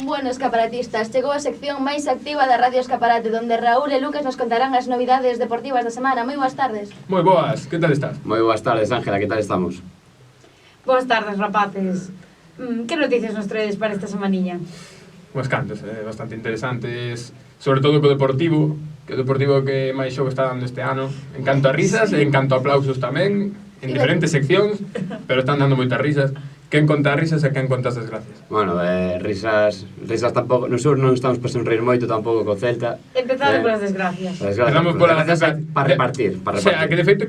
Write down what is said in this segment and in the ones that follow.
Bueno, escaparatistas, chegou a sección máis activa da Radio Escaparate, donde Raúl e Lucas nos contarán as novidades deportivas da semana. Moi boas tardes. Moi boas, que tal estás? Moi boas tardes, Ángela, que tal estamos? Boas tardes, rapaces. Que noticias nos traedes para esta semaniña? Unhas cantas, bastante interesantes, sobre todo co Deportivo, que o Deportivo que máis xogo está dando este ano, en canto a risas e en canto a aplausos tamén, en diferentes seccións, pero están dando moitas risas. Quen conta risas e quen conta as desgracias? Bueno, risas tampouco, nos non estamos por sonreír moito tampouco co Celta. Empezando polas desgracias. Empezamos polas desgracias para repartir. O sea, que de feito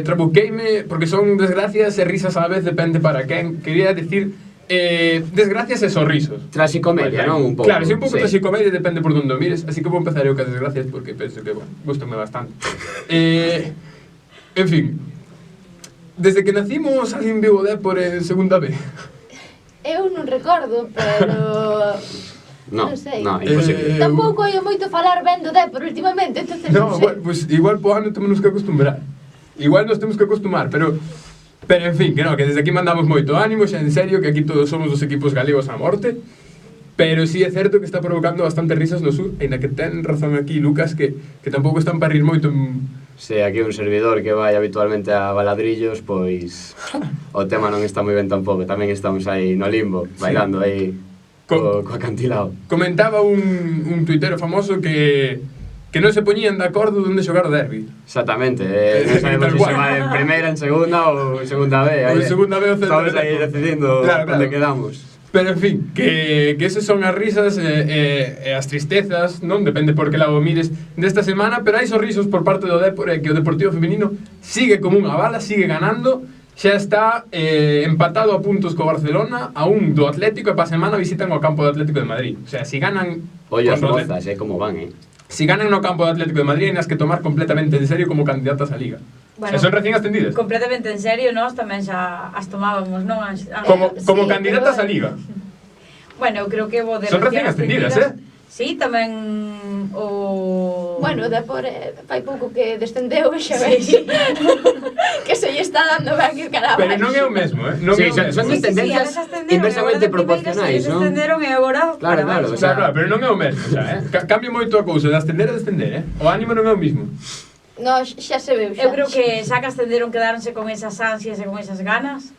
trabuqueime, porque son desgracias e risas á vez, depende para quen. Quería decir desgracias e sorrisos. Traxicomedia, non? Un pouco. Claro, si un pouco traxicomedia, depende por onde o mires. Así que vou empezar eu cas desgracias, porque penso que, bueno, gustame bastante. En fin, desde que nacimos, alguén viu o Dépor en segunda B? Eu non recordo, pero... Non sei. No, imposible. Tampouco oio moito falar ben do Dépor últimamente, entonces No, non sei. bueno, pues igual po ano temos que acostumbrar. Igual nos temos que acostumar, pero en fin, que no, que desde aquí mandamos moito ánimo, xa en serio, que aquí todos somos dos equipos galegos a morte. Pero sí é certo que está provocando bastante risas no sur, ainda que ten razón aquí Lucas, que tampouco están para rir moito en... Se aquí un servidor que vai habitualmente a Baladrillos, pois o tema non está moi ben tampouco. Tamén estamos aí no limbo, bailando aí co acantilado. Comentaba un tuitero famoso que non se poñían de acordo onde xogar o derbi. Exactamente, non sabemos se se vai en primeira, en segunda ou en segunda B. Ou en segunda B o Celta. Estamos aí decidindo onde quedamos. Pero en fin, que esas son as risas e as tristezas, non? Depende por que lado mires desta semana, pero hai sorrisos por parte do Dépor, que o Deportivo Feminino sigue como unha bala, sigue ganando, xa está empatado a puntos co Barcelona, a un do Atlético, e pa semana visitan o campo do Atlético de Madrid. O sea, si ganan... Ollo as mozas, como van, Si ganan no campo do Atlético de Madrid, hai nas que tomar completamente en serio como candidatas á Liga. Bueno, son recién ascendidas. Completamente en serio, nós tamén xa as tomábamos, non? Como candidatas á Liga. Bueno, eu creo que vou de son recién ascendidas, Sí, tamén o... Bueno, Dépor fai pouco que descendeu, xa veis. Que se lle está dando ben que caramba. Pero non é o mesmo, Non sí, son tendencias inversamente proporcionais, non? Descenderon e agora... Claro, pero non é o mesmo, xa, Cambia moito a cousa de ascender a descender, O ánimo non é o mismo. No, xa se veu, xa. Eu creo que xa que ascenderon quedáronse con esas ansias e con esas ganas.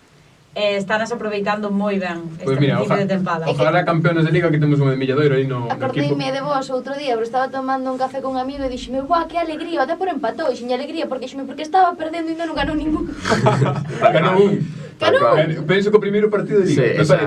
Estánse aproveitando moi ben este principio de tempada. Ojalá campeones de Liga que temos un milladoiro aí no equipo. Acordeime de vos outro día, pero estaba tomando un café con un amigo e dixeme, "Buah, que alegría, o Dépor empatou", e xeña alegría porque estaba perdendo e non ganou ningún. Ganou un. Penso que o primeiro partido de Liga, me parece.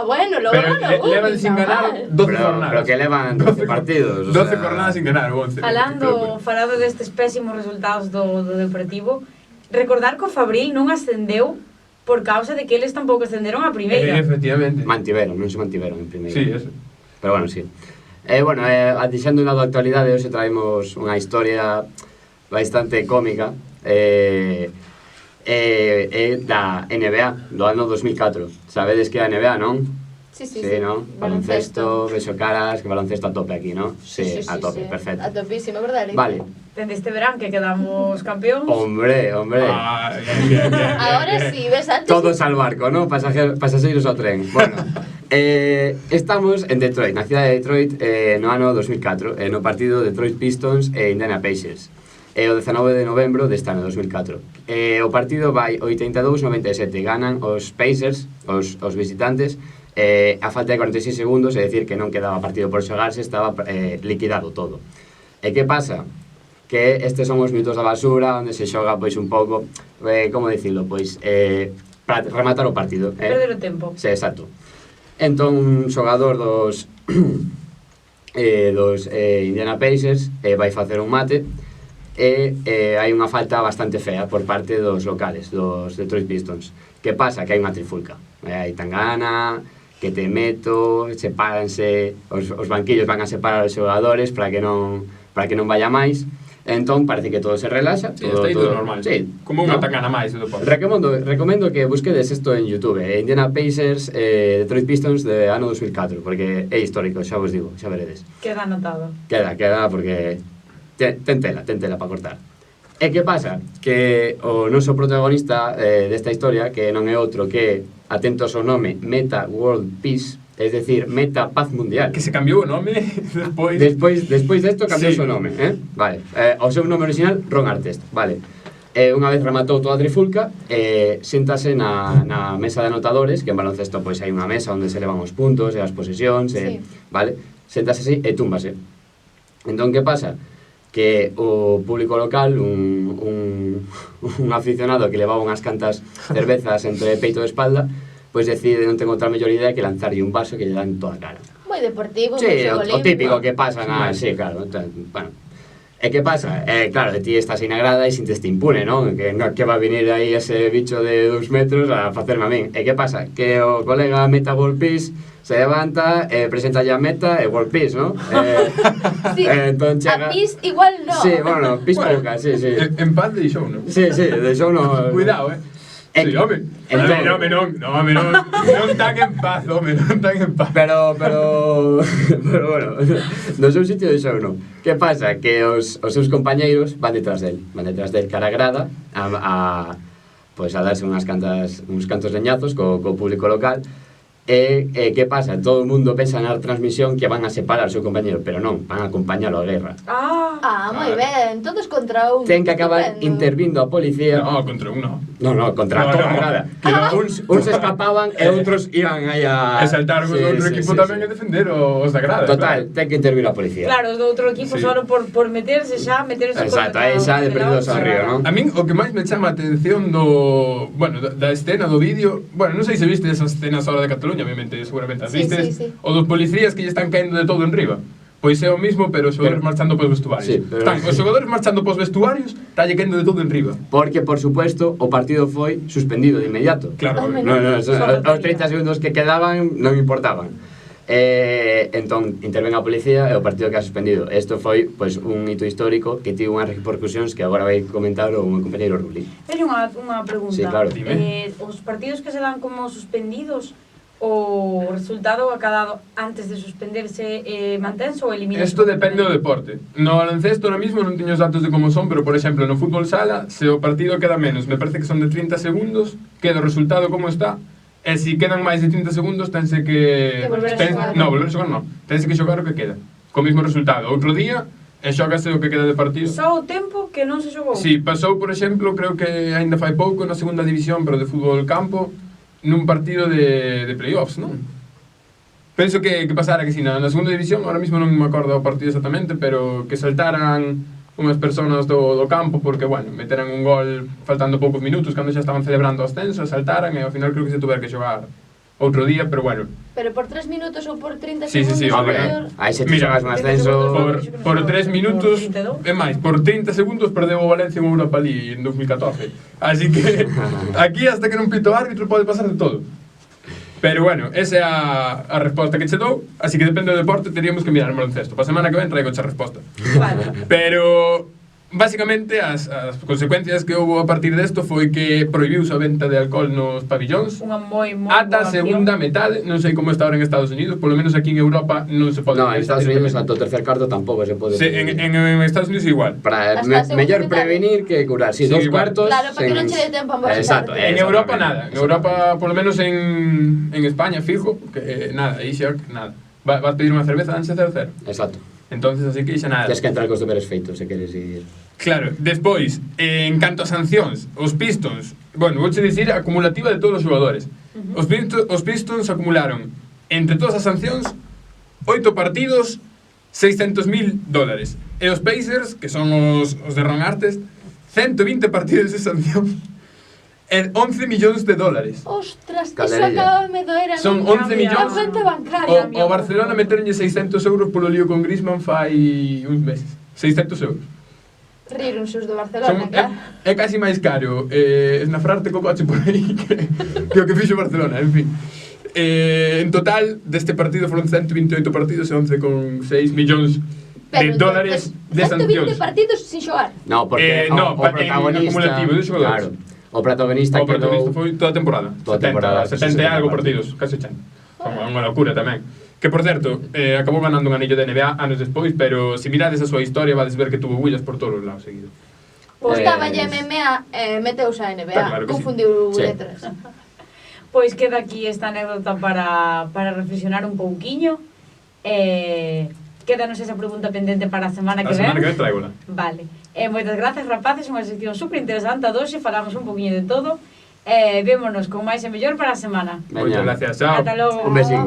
Bueno, logo ganou. Levan sin ganar 12 jornadas. Pero que levan 12 partidos. 12 jornadas sin ganar, 11. Falando destes pésimos resultados do Deportivo, recordar que o Fabril non ascendeu por causa de que eles tampouco ascenderon a primeira. Efectivamente. Non se mantiveron en primeira. Sí, eso. Pero bueno, sí. Dixendo un lado da actualidade, hoxe traemos unha historia bastante cómica da NBA, do ano 2004. Sabedes que é a NBA, non? Sí, non? Baloncesto, beso caras, que baloncesto a tope aquí, non? Sí, a tope, perfecto. A topísimo, verdade? Vale. Dende este verán que quedamos campeóns. Hombre. Ahora sí, ves antes. Todos al barco, ¿no? Pasaxeiros ao tren. Bueno, estamos en Detroit, na cidade de Detroit, no ano 2004, no partido Detroit Pistons e Indiana Pacers. O 19 de novembro deste ano 2004. O partido vai 82-97, ganan os Pacers, os visitantes, a falta de 46 segundos, é dicir que non quedaba partido por xogarse, estaba liquidado todo. E que pasa? Que estes son os minutos da basura, onde se xoga pois un pouco, como dicilo, pois para rematar o partido. Perder o tempo. Sí, exacto. Entón, un xogador dos Indiana Pacers vai facer un mate e hai unha falta bastante fea por parte dos locales, dos Detroit Pistons. Que pasa? Que hai unha trifulca. Hai tangana, que te meto, sepáranse, os banquillos van a separar os xogadores para que non vaya máis. Entón parece que todo se relaxa, está aí todo normal. Sí, como unha tangana máis do deporte. Recomendo que busquedes isto en YouTube, Indiana Pacers, Detroit Pistons de ano 2004, porque é histórico, xa vos digo, xa veredes. Queda anotado. Queda porque ten tela para cortar. E que pasa? Que o noso protagonista desta historia, que non é outro que, atentos ao nome, Meta World Peace, es decir, Meta Paz Mundial. Que se cambiou o nome despois. Despois desto cambiou Sí. o nome, Vale. O seu nome original, Ron Artest, vale. Unha vez rematou toda a trifulca, séntase na mesa de anotadores, que en baloncesto pois hai unha mesa onde se levan os puntos e as posesións, Sí. vale? Séntase así e túmbase. Entón, que pasa? Que o público local, un aficionado que levaba unhas cantas cervezas entre peito e espalda, pois decide non ten outra mellor idea que lanzarlle un vaso que lle dan toda a cara. Moi deportivo, Sí, moi o xogo típico limpo. que pasa na... Sí, claro, bueno. E que pasa? Claro, ti estás aí na grada e sinteste impune, non? Que va a venir aí ese bicho de 2 metros a facerme a min. E que pasa? Que o colega meta World Peace se levanta, presenta a meta e World Peace, non? Sí, entón chega... a pis igual no. Sí, bueno, pis pouca, sí. En paz deixou, non? Sí, deixou no... Cuidado, Sí, home. Entón- Non tan en paz, home, non tan en paz. Pero bueno, no seu sitio deixou non. Que pasa? Que os seus compañeiros van detrás del cara a grada pois a darse uns cantos leñazos co público local. E que pasa? Todo o mundo pensa na transmisión que van a separar o seu compañeiro, pero non, van a acompañalo á guerra. Ah, moi ben, todos contra un. Ten que acabar Estupendo. intervindo a policía. No, contra un no. No, contra No, toda no. a grada. Uns escapaban e outros iban aí a... E saltaron os do outro equipo tamén a defender os da grada. Total, ten que intervir a policía. Claro, os do outro equipo Sí. solo por meterse Exacto, aí xa de perdidos ao río, non? A min o que máis me chama a atención da escena do vídeo, bueno, non sei se viste esas escenas ahora de Cataluña, obviamente, seguramente as Sí, vistes, sí. o dos policías que lle están caendo de todo en riba. Pois é o mismo, pero os xogadores Pero- marchando pos vestuarios. Sí, pero- Están os xogadores marchando pos vestuarios, talle caendo de todo en riba. Porque, por supuesto, o partido foi suspendido de inmediato. Claro, Home, No, Só os faltaría. 30 segundos que quedaban non importaban. Entón, interven a policía e o partido queda suspendido. Isto foi, pois, un hito histórico que tivo unhas repercusións que agora vai comentar o meu compañeiro Ruli. Teño unha pregunta. Sí, claro. Dime. Os partidos que se dan como suspendidos, o resultado acadado antes de suspenderse mantense ou elimina? Isto depende do deporte. No baloncesto ahora mismo non teño os datos de como son, pero por exemplo, no fútbol sala, se o partido queda menos, me parece que son de 30 segundos, queda o resultado como está, e se quedan máis de 30 segundos, tense que... Que volver a xogar. No, volver a xogar non. Tense que xogar o que queda. Co mismo resultado. Outro día, e xógase o que queda de partido. Só o tempo que non se xogou? Sí, pasou, por exemplo, creo que aínda fai pouco na segunda división, pero de fútbol campo, nun partido de playoffs, non? Penso que pasara que si na segunda división, ahora mismo non me acordo o partido exactamente, pero que saltaran unhas personas do campo porque, bueno, meteran un gol faltando poucos minutos cando xa estaban celebrando o ascenso, saltaran e ao final creo que se tuver que xogar outro día, pero bueno. Pero por 3 minutos ou por 30 Sí, sí, segundos. sí, Hombre, mellor. aí se te Mira, xogas un ascenso... Por 3 minutos, é máis, por 30 segundos perdeu o Valencia en Europa League en 2014. Así que aquí hasta que non pito o árbitro pode pasar de todo. Pero bueno, esa é a resposta que che dou, así que depende do deporte, teríamos que mirar o baloncesto. Pa semana que ven traigo a resposta. Vale. Pero basicamente as consecuencias que houve a partir desto foi que prohibiuse a venta de alcohol nos pabillóns. Unha moi Ata a boa segunda acción. metade, non sei como está ahora en Estados Unidos, polo menos aquí en Europa non se pode. No, en Estados Unidos directamente. ata o tercer cuarto tampouco se pode... Sí, en Estados Unidos igual. Para Hasta a segunda mellor metade. prevenir que curar. Si, Sí, 2 igual. cuartos... Claro, para que non che dé tempo a emborracharte. Exacto, En Europa nada, en Europa, por lo menos en España, fijo, que nada, aí xa nada. Vas pedir unha cerveza, danse 0-0. Exacto. Entonces, así que xa nada. Tens que entrar cos deberes feitos se queres ir... Claro, despois, en canto a sancións, os Pistons, bueno, vouche dicir a acumulativa de todos os xogadores. Os Pistons acumularon, entre todas as sancións, 8 partidos, $600,000. E os Pacers, que son os de Ron Artest, 120 partidos de sanción e $11 millóns. Ostras, Calderilla. iso acaba de me doer a Son mí. 11 millóns. A conta bancaria. O Barcelona meteronlle 600 euros polo lío con Griezmann fai uns meses. 600 euros. Riron xos do Son, Barcelona, claro. é casi máis caro esnafrarte co coche por aí que o que fixo Barcelona, en fin. En total, deste partido foron 128 partidos e 11,6 millóns de dólares de 120 sancións. partidos sin xogar. No, porque No, o en acumulativo de xogadores. Claro, o protagonista O protagonista quedou... foi toda a temporada. Toda a temporada, 70 e 60 algo partidos. partidos, casi 80. Unha locura tamén. Que, por certo, acabou ganando un anillo de NBA anos despois, pero se mirades a súa historia vades ver que tuvo huellas por todos os lados seguido. Gustaba lle MMA, meteuse a NBA, Está claro que sí. confundiu Sí. letras. Pois queda aquí esta anécdota para reflexionar un pouquiño. Quédanos esa pregunta pendente para a semana que A semana que ven. ven tráigola. Vale. Moitas gracias, rapaces, unha sección super interesante a doxe, falamos un poquinho de todo. Vémonos con máis e mellor para a semana. Moitas gracias, chao. Ata logo. Un besín.